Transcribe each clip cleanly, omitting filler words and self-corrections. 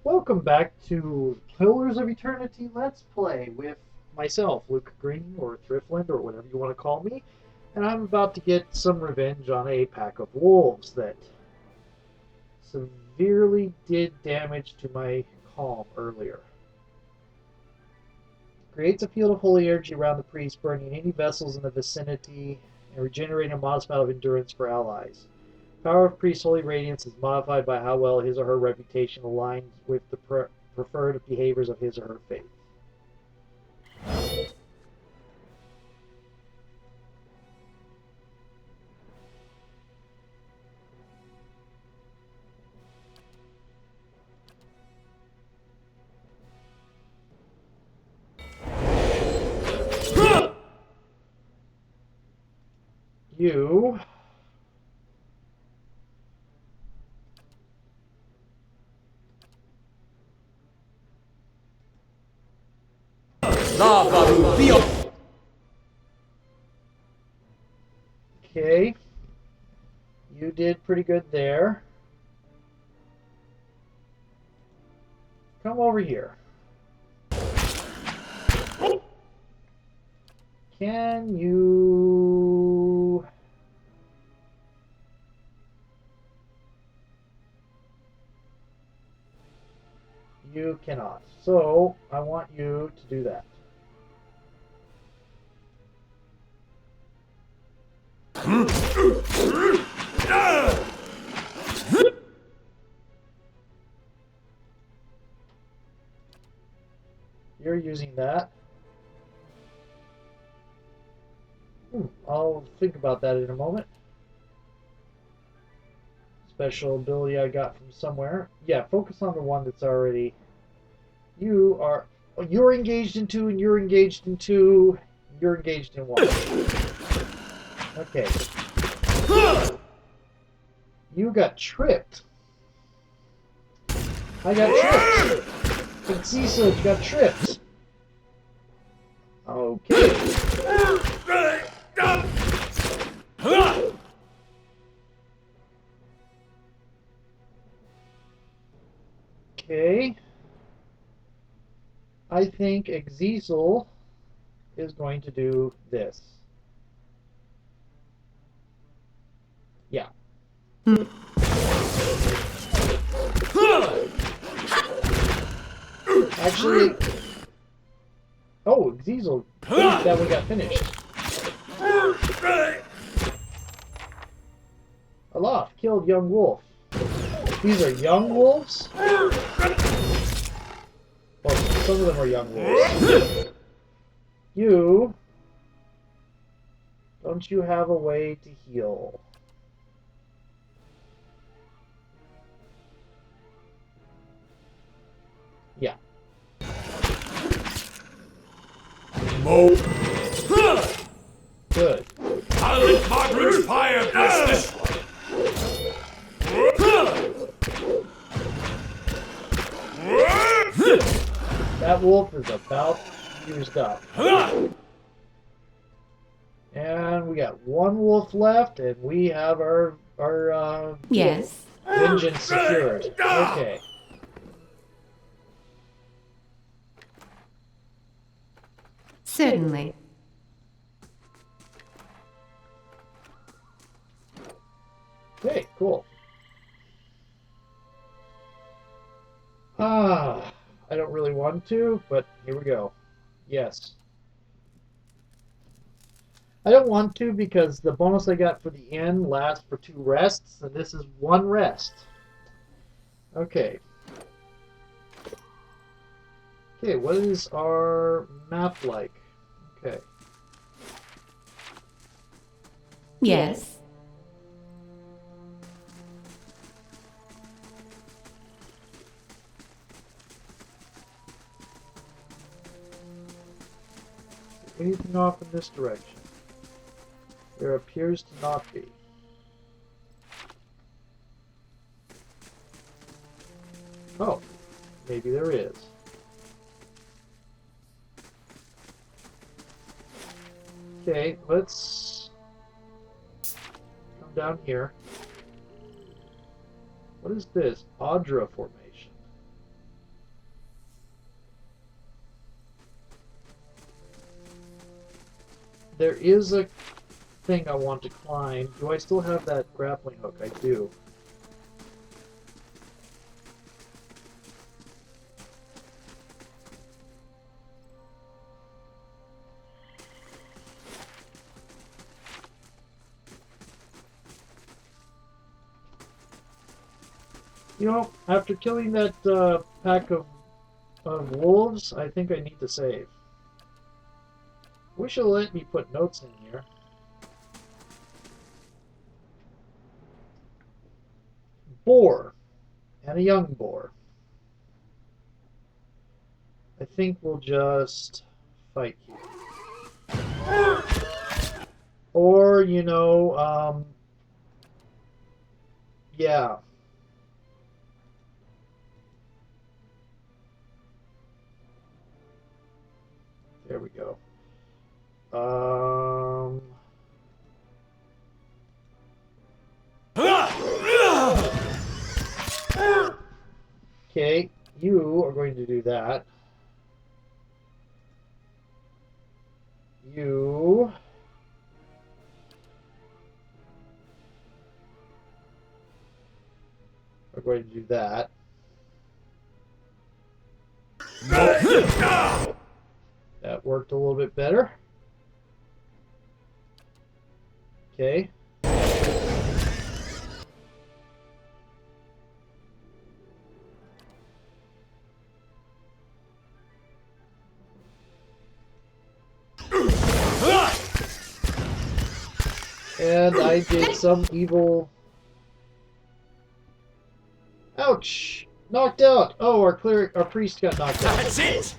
Welcome back to Pillars of Eternity Let's Play with myself, Luke Green, or Thriftland, or whatever you want to call me. And I'm about to get some revenge on a pack of wolves that severely did damage to my calm earlier. Creates a field of holy energy around the priest, burning any vessels in the vicinity, and regenerating a modest amount of endurance for allies. Power of priest's holy radiance is modified by how well his or her reputation aligns with the preferred behaviors of his or her faith. You okay? You did pretty good there. Come over here. Can you... You cannot. So, I want you to do that. You're using that. I'll think about that in a moment. Special ability I got from somewhere. Yeah, focus on the one that's already... You're engaged in two, and you're engaged in two. You're engaged in one. Okay. You got tripped. I got tripped. Xaurips got tripped. Okay. Okay. I think Xaurips is going to do this. Yeah. Actually... Oh, Xaurips. That one got finished. Aloft killed young wolf. These are young wolves? Well, some of them are young wolves. You... Don't you have a way to heal? Yeah. Good. I'll let Margaret's fire bless this one. That wolf is about used up. And we got one wolf left, and we have our Yes. vengeance secured. Okay. Certainly. Okay, cool. I don't really want to, but here we go. Yes. I don't want to because the bonus I got for the end lasts for 2 rests, and this is 1 rest. Okay. Okay, what is our map like? Okay. Yes. Anything off in this direction? There appears to not be. Oh, maybe there is. Okay, let's come down here. What is this? Audra formation. there is a thing I want to climb. Do I still have that grappling hook? I do. You know, after killing that pack of wolves, I think I need to save. Wish it'll let me put notes in here. Boar. And a young boar. I think we'll just fight here. Or, you know, yeah. There we go. Okay, you are going to do that. You are going to do that. That worked a little bit better. Okay. And I did some evil... Ouch! Knocked out! Oh, our priest got knocked out. That's it!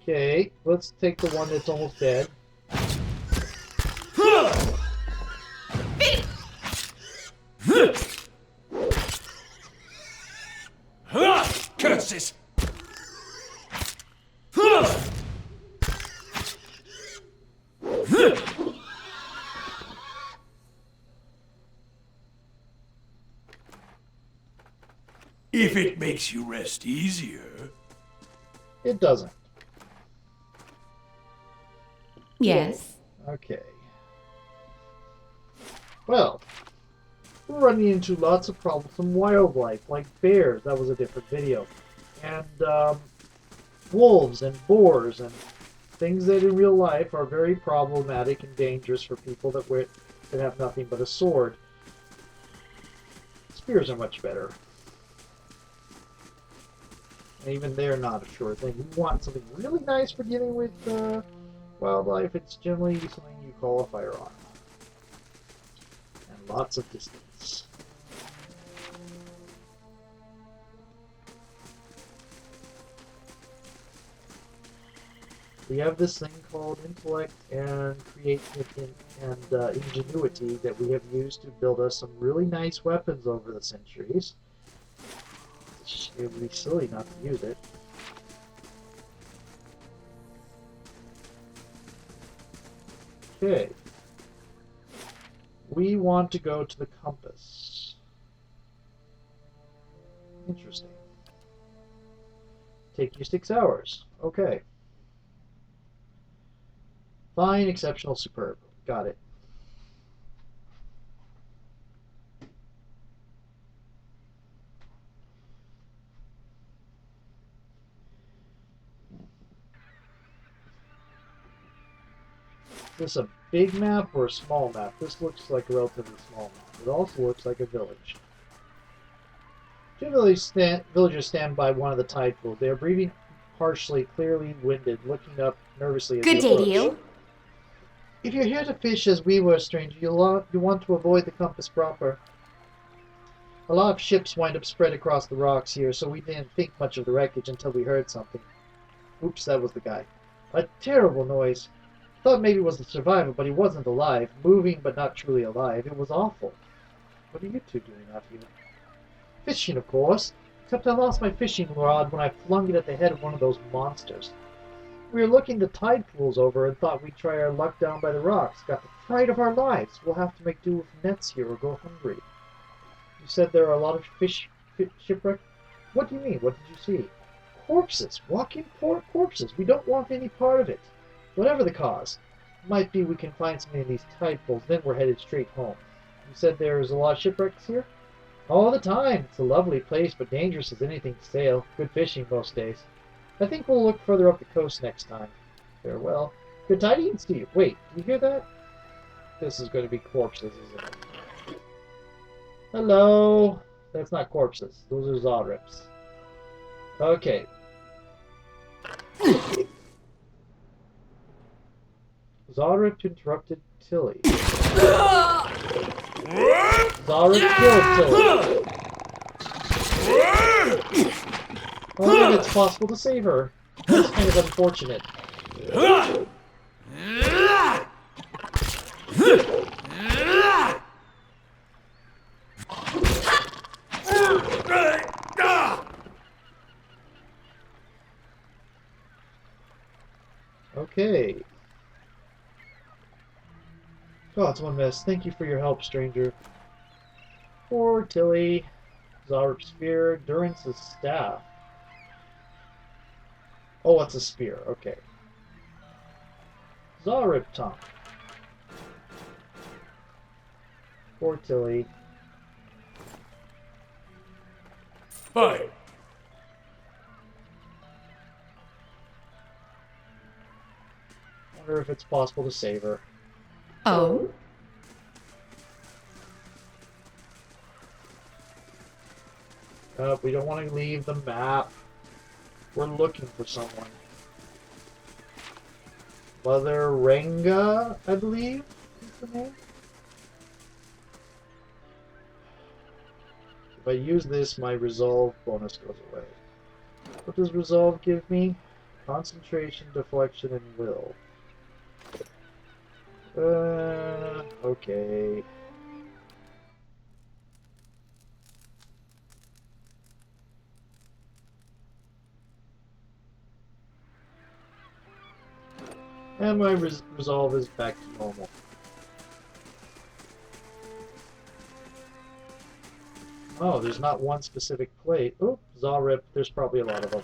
Okay, let's take the one that's almost dead. Curses! If it makes you rest easier. It doesn't. Yes. Okay. Well, we're running into lots of problems from wildlife, like bears. That was a different video. And wolves and boars and things that in real life are very problematic and dangerous for people that have nothing but a sword. Spears are much better. And even they're not a sure thing. You want something really nice for dealing with wildlife, it's generally something you call a firearm. And lots of distance. We have this thing called intellect and creativity and ingenuity that we have used to build us some really nice weapons over the centuries. It would be silly not to use it. Okay. We want to go to the compass. Interesting. Take you 6 hours. Okay. Fine, exceptional, superb. Got it. Is this a big map or a small map? This looks like a relatively small map. It also looks like a village. Two villagers stand by one of the tide pools. They are breathing harshly, clearly winded, looking up nervously as Good they day to approach. you. If you're here to fish as we were, stranger, you want to avoid the compass proper. A lot of ships wind up spread across the rocks here, so we didn't think much of the wreckage until we heard something. Oops, that was the guy. A terrible noise. Thought maybe it was the survivor, but he wasn't alive. Moving, but not truly alive. It was awful. What are you two doing out here? Fishing, of course. Except I lost my fishing rod when I flung it at the head of one of those monsters. We were looking the tide pools over and thought we'd try our luck down by the rocks. Got the fright of our lives. We'll have to make do with nets here or go hungry. You said there are a lot of shipwrecked? What do you mean? What did you see? Corpses. Walking corpses. We don't want any part of it. Whatever the cause. Might be we can find something in these tide pools, then we're headed straight home. You said there's a lot of shipwrecks here? All the time. It's a lovely place, but dangerous as anything to sail. Good fishing most days. I think we'll look further up the coast next time. Farewell. Good tidings to you. Wait, do you hear that? This is going to be corpses, isn't it? Hello? That's not corpses. Those are Xaurips. Okay. Xaurip interrupted Tilly. Xaurip killed Tilly. Only if it's possible to save her. That's kind of unfortunate. Okay. Oh, it's one mess. Thank you for your help, stranger. Poor Tilly. Xaurip spear. Durance's staff. Oh, it's a spear. Okay. Xaurip tongue. Poor Tilly. Hi. Wonder if it's possible to save her. Oh? We don't want to leave the map. We're looking for someone. Mother Renga, I believe, is the name. If I use this, my resolve bonus goes away. What does resolve give me? Concentration, deflection, and will. Okay. And my resolve is back to normal. Oh, there's not one specific plate. Oh, Xaurip, there's probably a lot of them.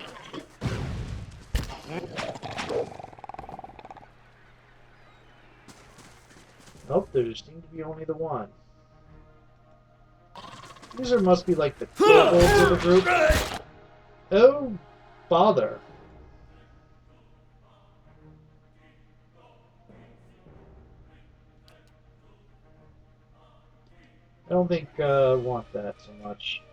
Nope, there seems to be only the one. These must be like the kobolds of the group. Oh, bother. I don't think I want that so much.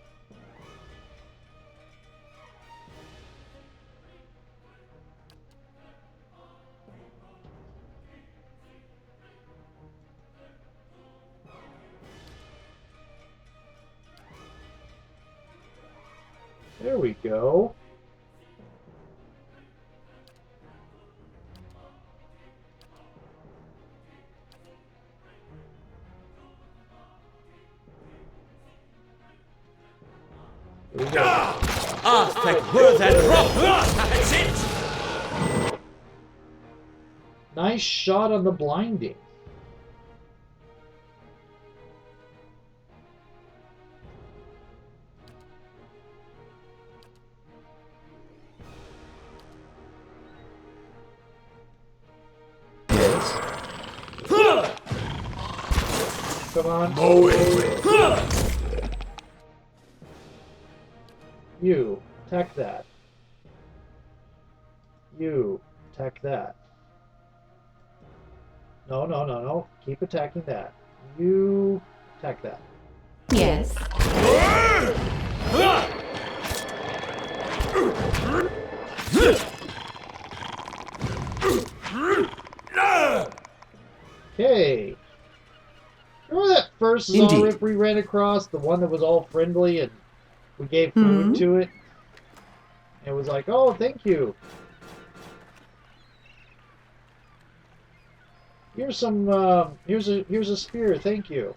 There we go. There we go. That's it. Nice shot on the blinding. Come on. You, attack that. You, attack that. No, no, no, no. Keep attacking that. You, attack that. Yes. Okay. Remember that first Xaurip we ran across? The one that was all friendly and we gave food to it? It was like, oh, thank you. Here's some, here's a spear, thank you.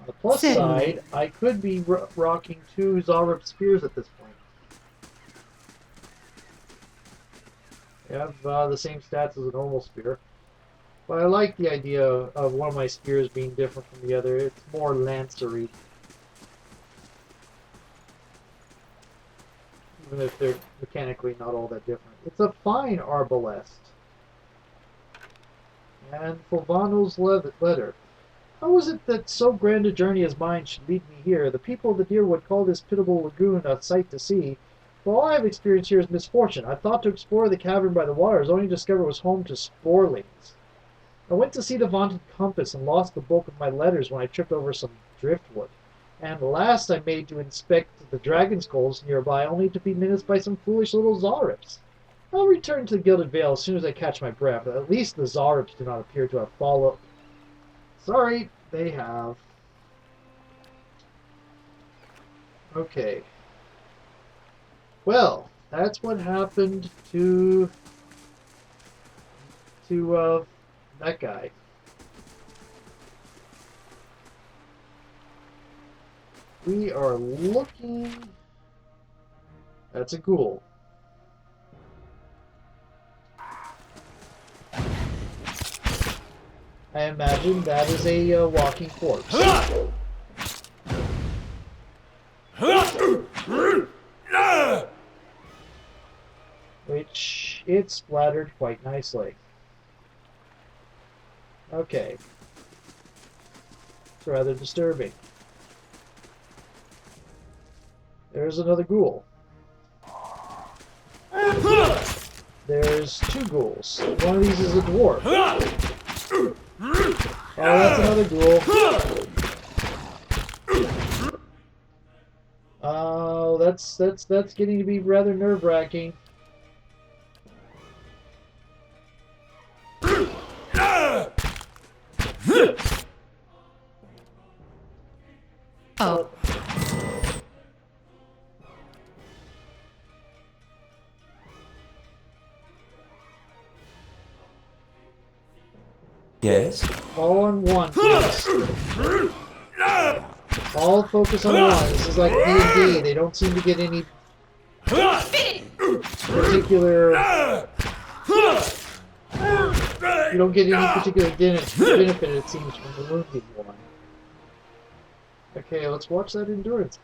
On the plus side, I could be rocking 2 Xaurip spears at this point. They have the same stats as a normal spear. But I like the idea of one of my spears being different from the other. It's more lancery. even if they're mechanically not all that different. It's a fine arbalest. And Fulvano's letter. How was it that so grand a journey as mine should lead me here? The people of the Deerwood call this pitiable lagoon a sight to see, but all I have experienced here is misfortune. I thought to explore the cavern by the waters, only to discover it was home to sporlings. I went to see the vaunted compass and lost the bulk of my letters when I tripped over some driftwood. And last I made to inspect the dragon skulls nearby, only to be menaced by some foolish little Xaurips. I'll return to the Gilded Vale as soon as I catch my breath. At least the Xaurips do not appear to have followed. Sorry, they have. Okay. Well, that's what happened to that guy. We are looking. That's a ghoul. I imagine that is a walking corpse. Which it splattered quite nicely. Okay. It's rather disturbing. There's another ghoul. There's two ghouls. One of these is a dwarf. Oh, that's another ghoul. Oh, that's getting to be rather nerve-wracking. Oh. Yes? All on one, please. All focus on one. This is like D&D. They don't seem to get any particular... You don't get any particular benefit, it seems, from the wounded one. Okay, let's watch that endurance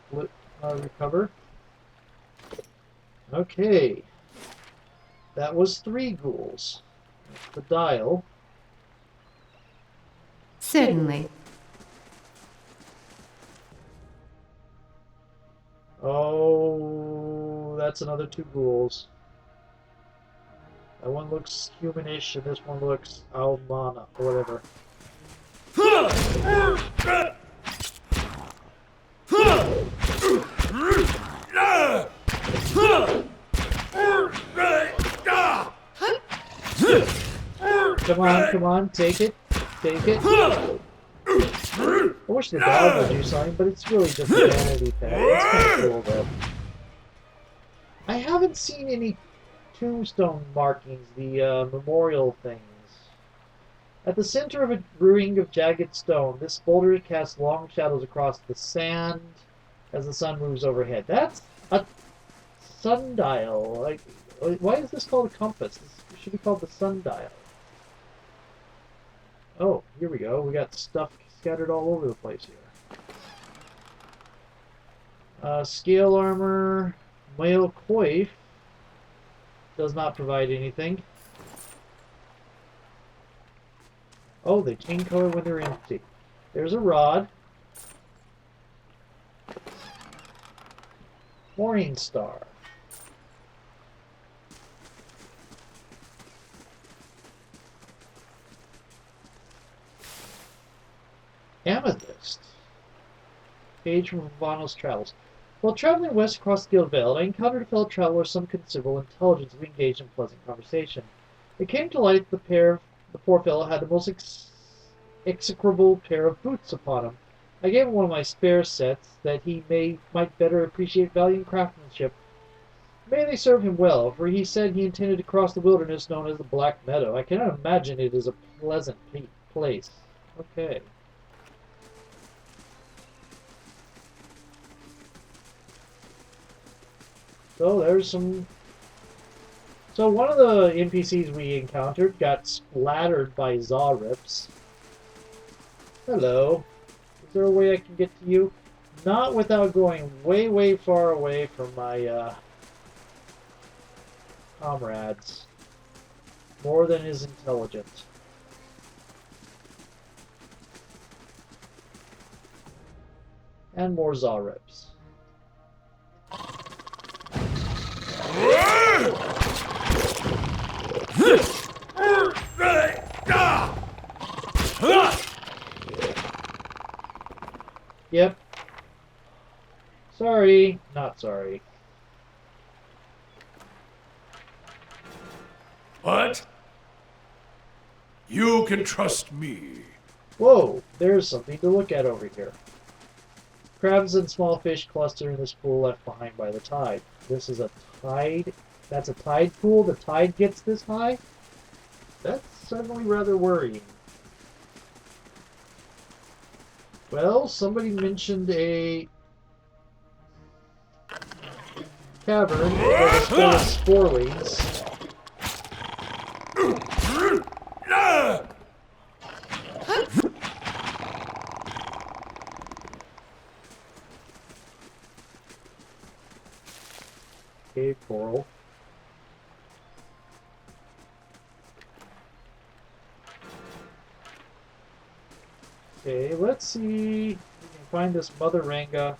recover. Okay. That was 3 ghouls. The dial. Certainly. Oh, that's another 2 ghouls. That one looks humanish, and this one looks Almana, or whatever. Come on, take it. Take it. I wish the dog would do something, but it's really just a vanity pet. It's kind of cool, though. I haven't seen any tombstone markings, the memorial things. At the center of a ring of jagged stone, this boulder casts long shadows across the sand as the sun moves overhead. That's a sundial. Like, why is this called a compass? This should be called the sundial. Oh, here we go. We got stuff scattered all over the place here. Scale armor, mail coif does not provide anything. Oh, they change color when they're empty. There's a rod. Morning star. Amethyst. Page from Vano's travels. While traveling west across the Guild Vale, I encountered a fellow traveler of some considerable intelligence. We engaged in pleasant conversation. It came to light the poor fellow had the most execrable pair of boots upon him. I gave him one of my spare sets, that he might better appreciate valiant craftsmanship. May they serve him well, for he said he intended to cross the wilderness known as the Black Meadow. I cannot imagine it is a pleasant place. Okay. So there's some... So one of the NPCs we encountered got splattered by Xaurips. Hello. Is there a way I can get to you? Not without going way, way far away from my comrades. More than is intelligent. And more Xaurips. Yep. Sorry. Not sorry. What? You can trust me. Whoa, there's something to look at over here. Crabs and small fish cluster in this pool left behind by the tide. This is a tide. That's a tide pool? The tide gets this high? That's certainly rather worrying. Well, somebody mentioned a cavern that was full of sporlings. Cave coral. Okay, let's see if we can find this Mother Ranga.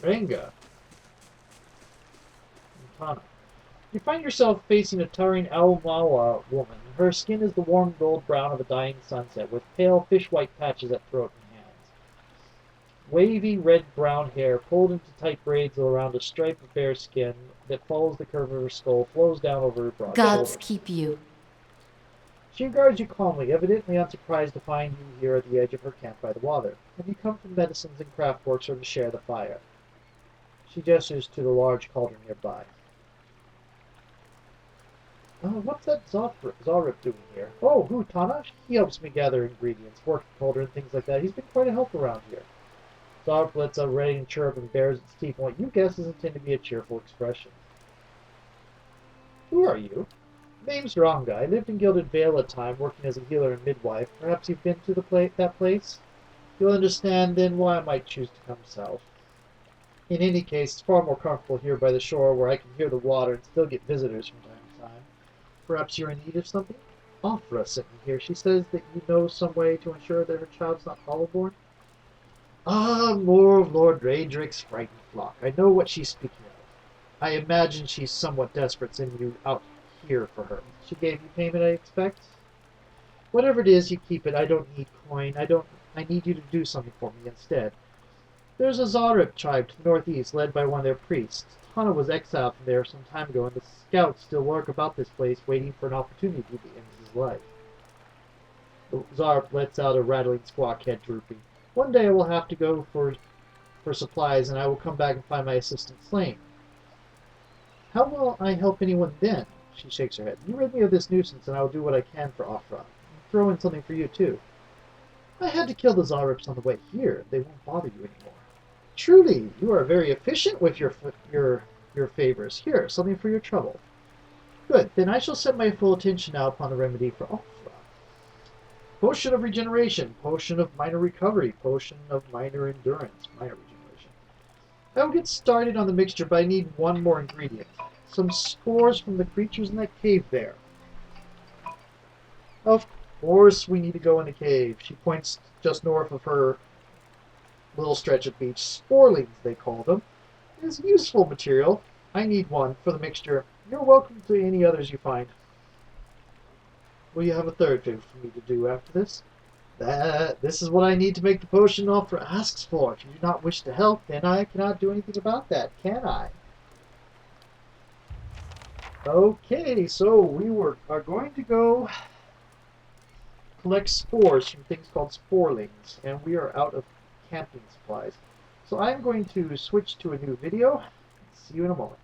Ranga. Montana. You find yourself facing a towering Almawa woman. Her skin is the warm gold brown of a dying sunset, with pale fish-white patches at throat and hands. Wavy red-brown hair, pulled into tight braids around a stripe of bare skin that follows the curve of her skull, flows down over her broad Gods shoulders. keep you. She regards you calmly, evidently unsurprised to find you here at the edge of her camp by the water. Have you come from medicines and craft works or to share the fire? She gestures to the large cauldron nearby. What's that Xaurip doing here? Oh, who, Tana? He helps me gather ingredients, work the cauldron, things like that. He's been quite a help around here. Xaurip lets out a ready chirp and bares its teeth in what you guess is intended to be a cheerful expression. Who are you? Name's Ranga. I lived in Gilded Vale at time, working as a healer and midwife. Perhaps you've been to that place? You'll understand then why I might choose to come south. In any case, it's far more comfortable here by the shore where I can hear the water and still get visitors from time to time. Perhaps you're in need of something? Afra sent me here. She says that you know some way to ensure that her child's not hollow-born. Ah, more of Lord Raedric's frightened flock. I know what she's speaking of. I imagine she's somewhat desperate sending you out here for her. She gave you payment, I expect? Whatever it is, you keep it. I don't need coin. I need you to do something for me instead. There's a Xaurip tribe to the northeast, led by one of their priests. Tana was exiled from there some time ago, and the scouts still lurk about this place, waiting for an opportunity to end his life. The Xaurip lets out a rattling squawk, head drooping. One day I will have to go for supplies, and I will come back and find my assistant slain. How will I help anyone then? She shakes her head. You rid me of this nuisance, and I will do what I can for Afra. Throw in something for you, too. I had to kill the Xaurips on the way here. They won't bother you anymore. Truly, you are very efficient with your favors. Here, something for your trouble. Good, then I shall set my full attention now upon the remedy for Afra. Potion of regeneration, potion of minor recovery, potion of minor endurance, minor regeneration. I will get started on the mixture, but I need one more ingredient. Some spores from the creatures in that cave there. Of course we need to go in the cave. She points just north of her little stretch of beach. Sporlings, they call them. It is useful material. I need one for the mixture. You're welcome to any others you find. Will you have a third favor for me to do after this? This is what I need to make the potion Afra asks for. If you do not wish to help, then I cannot do anything about that, can I? Okay, so are going to go collect spores from things called sporlings, and we are out of camping supplies. So I'm going to switch to a new video. See you in a moment.